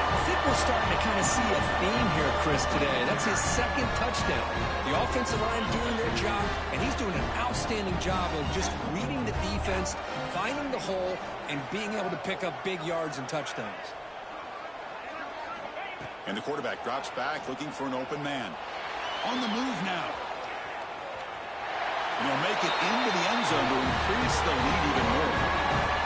Speaker 2: I think we're starting to kind of see a theme here, Chris, today. That's his second touchdown. The offensive line doing their job, and he's doing an outstanding job of just reading the defense, finding the hole, and being able to pick up big yards and touchdowns.
Speaker 1: And the quarterback drops back, looking for an open man. On the move now. And he'll make it into the end zone to increase the lead even more.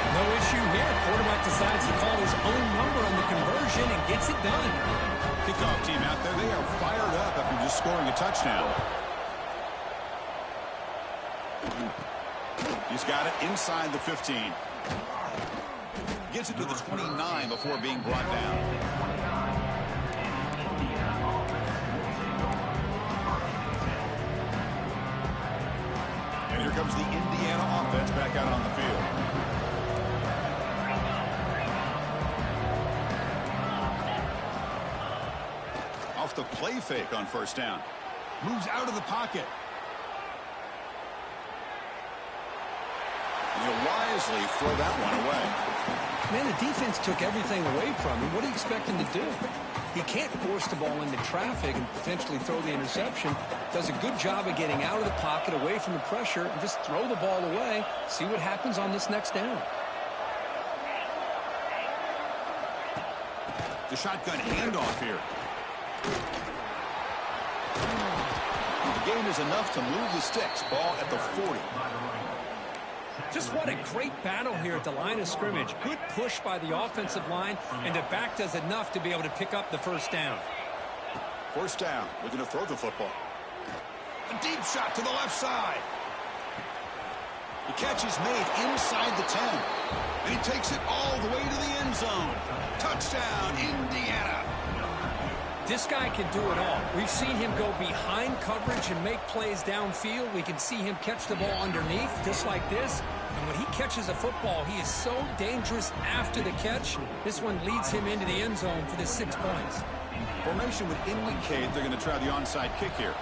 Speaker 2: No issue here. Quarterback decides to call his own number on the conversion and gets it done.
Speaker 1: Kickoff team out there, they are fired up after just scoring a touchdown. He's got it inside the 15. Gets it to the 29 before being brought down. And here comes the Indiana offense back out on the field. Off the play fake on first down. Moves out of the pocket. And he'll wisely throw that one away.
Speaker 2: Man, the defense took everything away from him. What do you expect him to do? He can't force the ball into traffic and potentially throw the interception. Does a good job of getting out of the pocket, away from the pressure, and just throw the ball away. See what happens on this next down.
Speaker 1: The shotgun handoff here. The gain is enough to move the sticks. Ball at the 40.
Speaker 2: Just what a great battle here at the line of scrimmage. Good push by the offensive line, and the back does enough to be able to pick up the first down.
Speaker 1: First down. Looking to throw the football. A deep shot to the left side. The catch is made inside the 10. And he takes it all the way to the end zone. Touchdown, Indiana.
Speaker 2: This guy can do it all. We've seen him go behind coverage and make plays downfield. We can see him catch the ball underneath, just like this. And when he catches a football, he is so dangerous after the catch. This one leads him into the end zone for the 6 points.
Speaker 1: Formation would indicate they're going to try the onside kick here.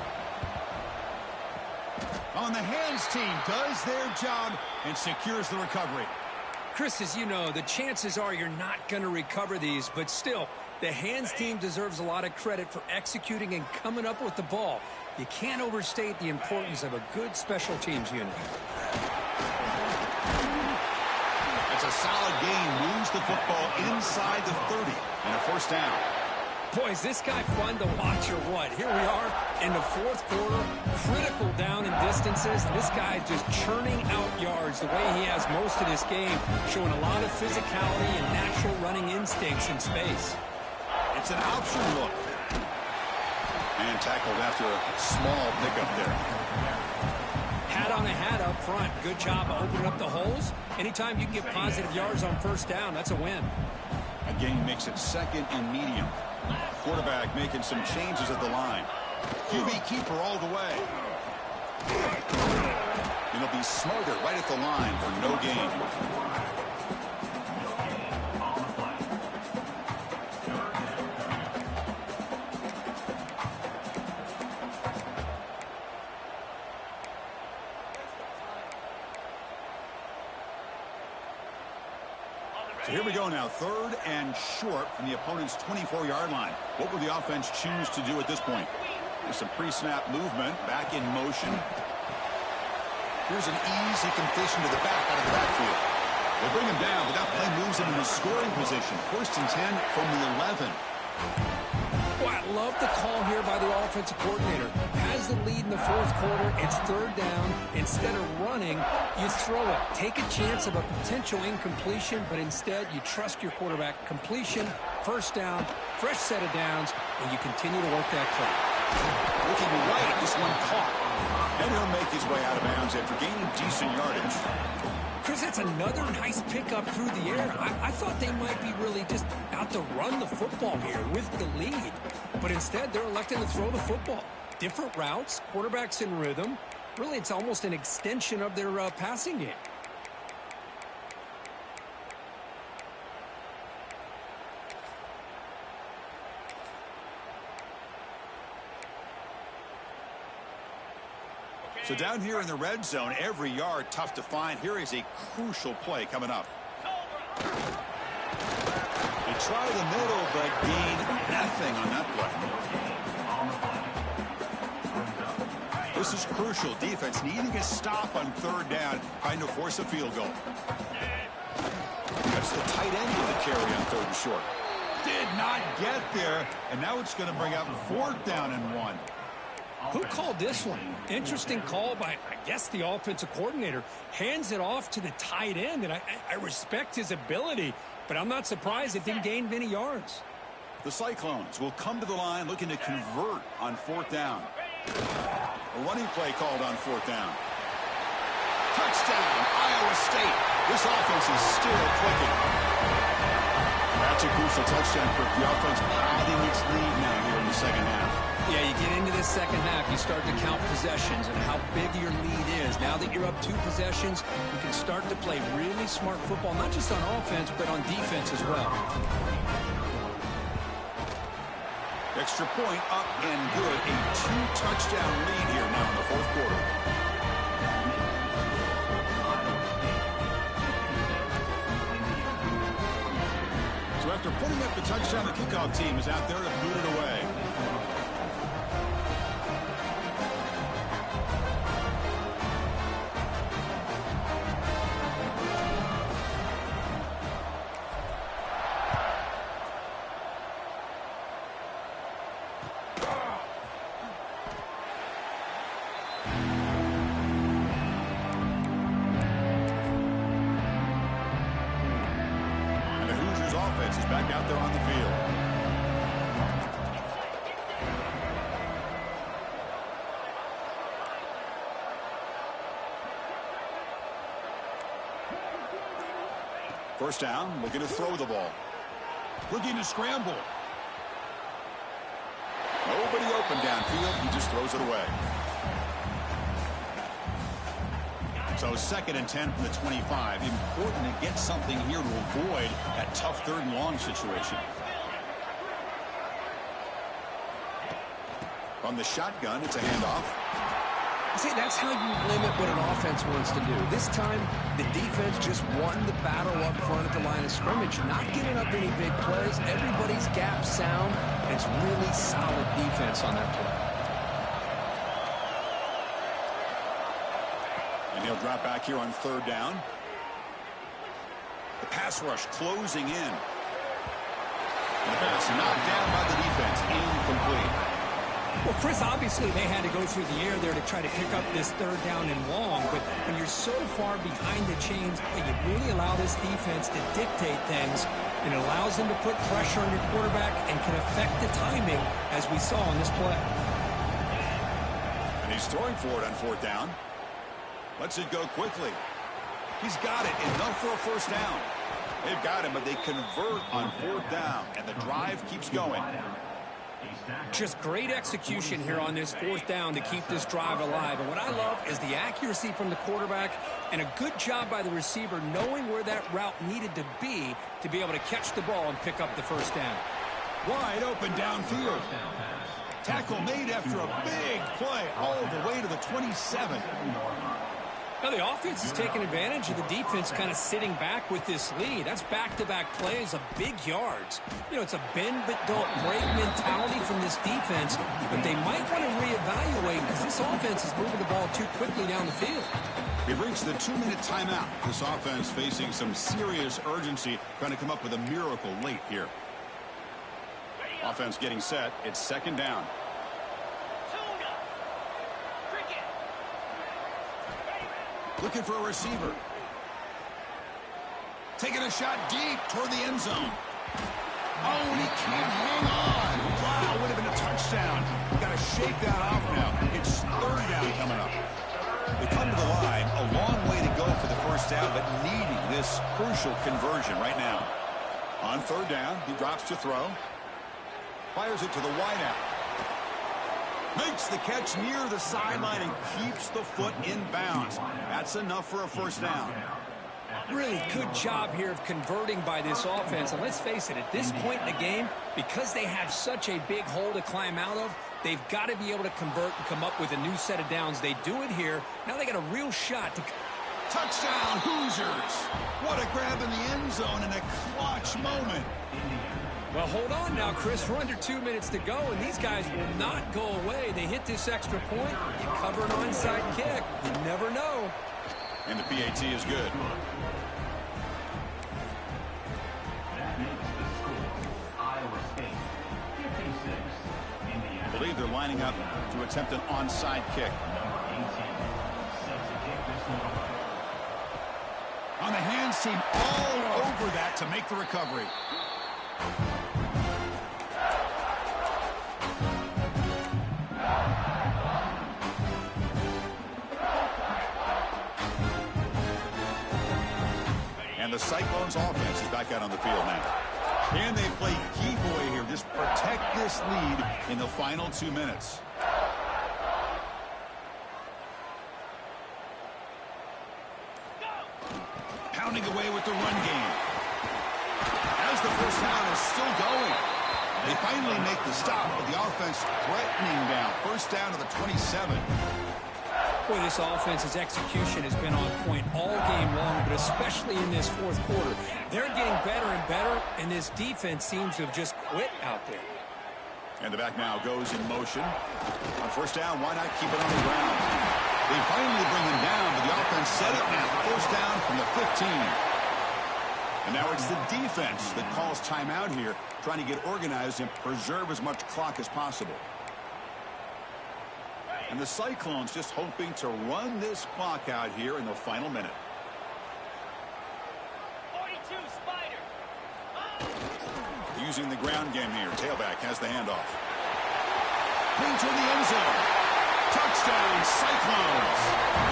Speaker 1: On the hands team does their job and secures the recovery.
Speaker 2: Chris, as you know, the chances are you're not going to recover these, but still, the hands team deserves a lot of credit for executing and coming up with the ball. You can't overstate the importance of a good special teams unit.
Speaker 1: That's a solid gain. Moves the football inside the 30 and a first down.
Speaker 2: Boy, is this guy fun to watch or what? Here we are in the fourth quarter, critical down and distances. This guy is just churning out yards the way he has most of this game, showing a lot of physicality and natural running instincts in space.
Speaker 1: It's an option look. And tackled after a small pickup there.
Speaker 2: Hat on a hat up front. Good job of opening up the holes. Anytime you can get positive yards on first down, that's a win.
Speaker 1: A gain makes it second and medium. Quarterback making some changes at the line. QB keeper all the way. And he'll be smarter right at the line for no gain. So here we go now, third and short from the opponent's 24-yard line. What will the offense choose to do at this point? There's some pre-snap movement, back in motion. Here's an easy completion to the back out of the backfield. They bring him down, but that play moves him into scoring position. First and 10 from the 11.
Speaker 2: Boy, I love the call here by the offensive coordinator. Has the lead in the fourth quarter. It's third down. Instead of running, you throw it. Take a chance of a potential incompletion, but instead you trust your quarterback. Completion, first down, fresh set of downs, and you continue to work that play.
Speaker 1: Looking right, this one caught. And he'll make his way out of bounds after gaining decent yardage.
Speaker 2: Chris, that's another nice pickup through the air. I thought they might be really just out to run the football here with the lead. But instead, they're electing to throw the football. Different routes, quarterbacks in rhythm. Really, it's almost an extension of their passing game.
Speaker 1: So down here in the red zone, every yard tough to find. Here is a crucial play coming up. They try the middle, but gain nothing on that play. This is crucial. Defense needing a stop on third down, trying to force a field goal. That's the tight end with the carry on third and short. Did not get there, and now it's going to bring up fourth down and 1.
Speaker 2: Who called this one? Interesting call by, I guess, the offensive coordinator. Hands it off to the tight end, and I respect his ability, but I'm not surprised it didn't gain many yards.
Speaker 1: The Cyclones will come to the line looking to convert on fourth down. A running play called on fourth down. Touchdown, Iowa State. This offense is still clicking. That's a crucial touchdown for the offense padding its lead now here in the second half.
Speaker 2: Yeah, you get into this second half, you start to count possessions and how big your lead is. Now that you're up 2 possessions, you can start to play really smart football, not just on offense, but on defense as well.
Speaker 1: Extra point up and good. A 2-touchdown lead here now in the fourth quarter. So after putting up the touchdown, the kickoff team is out there to boot it away. Is back out there on the field. First down, looking to throw the ball. Looking to scramble. Nobody open downfield. He just throws it away. So 2nd and 10 from the 25. Important to get something here to avoid that tough 3rd and long situation. From the shotgun, it's a handoff.
Speaker 2: See, that's how you limit what an offense wants to do. This time, the defense just won the battle up front at the line of scrimmage, not giving up any big plays. Everybody's gap sound, and it's really solid defense on that play.
Speaker 1: And he'll drop back here on 3rd down. The pass rush closing in. And the pass knocked down by the defense. Incomplete.
Speaker 2: Well, Chris, obviously they had to go through the air there to try to pick up this 3rd down and long, but when you're so far behind the chains, you really allow this defense to dictate things, and it allows them to put pressure on your quarterback and can affect the timing, as we saw on this play.
Speaker 1: And he's throwing for it on 4th down. Lets it go quickly. He's got it. Enough for a first down. They've got him, but they convert on 4th down, and the drive keeps going.
Speaker 2: Just great execution here on this 4th down to keep this drive alive. And what I love is the accuracy from the quarterback and a good job by the receiver knowing where that route needed to be able to catch the ball and pick up the first down.
Speaker 1: Wide open downfield. Tackle made after a big play all the way to the 27.
Speaker 2: Now the offense is taking advantage of the defense kind of sitting back with this lead. That's back-to-back plays of big yards. You know, it's a bend but don't break mentality from this defense, but they might want to reevaluate because this offense is moving the ball too quickly down the field.
Speaker 1: We've reached the 2-minute timeout. This offense facing some serious urgency, trying to come up with a miracle late here. Offense getting set. It's 2nd down. Looking for a receiver. Taking a shot deep toward the end zone. Oh, and he can't hang on. Wow, would have been a touchdown. Got to shake that off now. It's 3rd down coming up. They come to the line. A long way to go for the first down, but needing this crucial conversion right now. On 3rd down, he drops to throw. Fires it to the wideout. Makes the catch near the sideline and keeps the foot in bounds. That's enough for a first down.
Speaker 2: Really good job here of converting by this offense. And let's face it, at this point in the game, because they have such a big hole to climb out of, they've got to be able to convert and come up with a new set of downs. They do it here. Now they got a real shot to...
Speaker 1: Touchdown, Hoosiers. What a grab in the end zone and a clutch moment.
Speaker 2: Well, hold on now, Chris. We're under 2 minutes to go, and these guys will not go away. They hit this extra point. You cover an onside kick. You never know.
Speaker 1: And the PAT is good. I believe they're lining up to attempt an onside kick. On the hands team all over that to make the recovery. And the Cyclones offense is back out on the field now. Can they play key boy here? Just protect this lead in the final 2 minutes. Pounding away with the run game. As the first down is still going. They finally make the stop, but the offense threatening down. First down to the 27.
Speaker 2: Boy, this offense's execution has been on point all game long, but especially in this fourth quarter. They're getting better and better, and this defense seems to have just quit out there.
Speaker 1: And the back now goes in motion. On first down, why not keep it on the ground? They finally bring him down, but the offense set it now. First down from the 15. And now it's the defense that calls timeout here, trying to get organized and preserve as much clock as possible. And the Cyclones just hoping to run this clock out here in the final minute.
Speaker 3: 42 Spider.
Speaker 1: Using the ground game here. Tailback has the handoff. Into the end zone. Touchdown, Cyclones.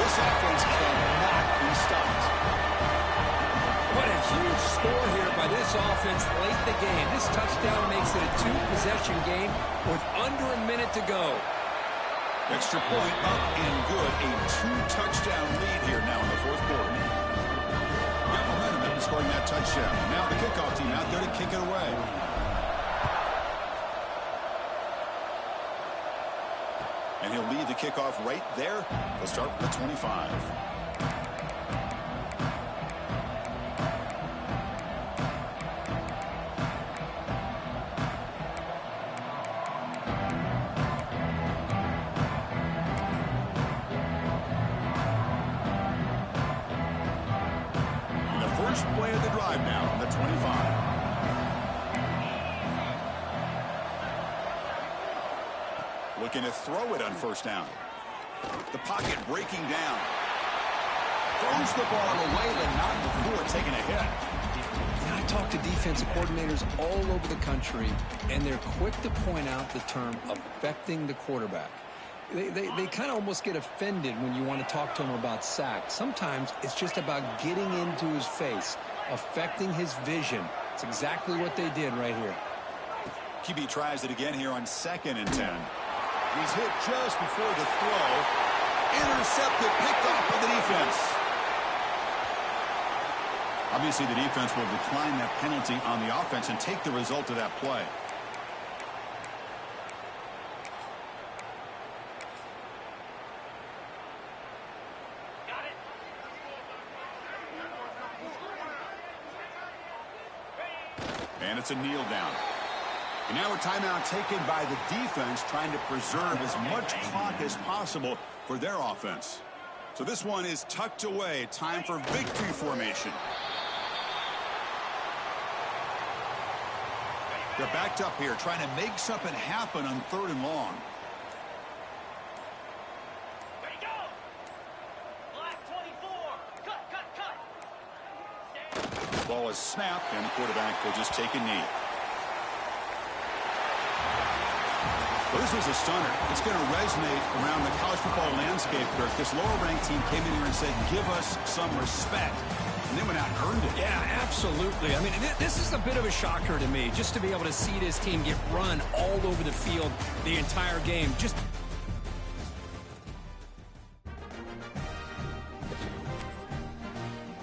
Speaker 1: This offense cannot be stopped.
Speaker 2: What a huge score here by this offense late in the game. This touchdown makes it a two-possession game with under a minute to go.
Speaker 1: Extra point up and good. A two-touchdown lead here now in the fourth quarter. Got momentum in scoring that touchdown. Now the kickoff team out there to kick it away. And he'll lead the kickoff right there. They'll start from the 25. First play of the drive now from the 25. Looking to throw it on first down. The pocket breaking down. Throws the ball away, but not before taking a hit.
Speaker 2: Now, I talk to defensive coordinators all over the country, and they're quick to point out the term affecting the quarterback. They kind of almost get offended when you want to talk to them about sacks. Sometimes it's just about getting into his face, affecting his vision. It's exactly what they did right here.
Speaker 1: QB tries it again here on 2nd and 10. He's hit just before the throw. Intercepted, picked off by the defense. Obviously, the defense will decline that penalty on the offense and take the result of that play. And it's a kneel down. And now a timeout taken by the defense, trying to preserve as much clock as possible for their offense. So this one is tucked away. Time for victory formation. They're backed up here, trying to make something happen on 3rd and long.
Speaker 3: Ready, go! Black 24. Cut.
Speaker 1: Ball is snapped, and the quarterback will just take a knee. Well, this was a stunner. It's going to resonate around the college football landscape, Kirk. This lower-ranked team came in here and said, give us some respect. And they went out and earned it.
Speaker 2: Yeah, absolutely. I mean, this is a bit of a shocker to me, just to be able to see this team get run all over the field the entire game. Just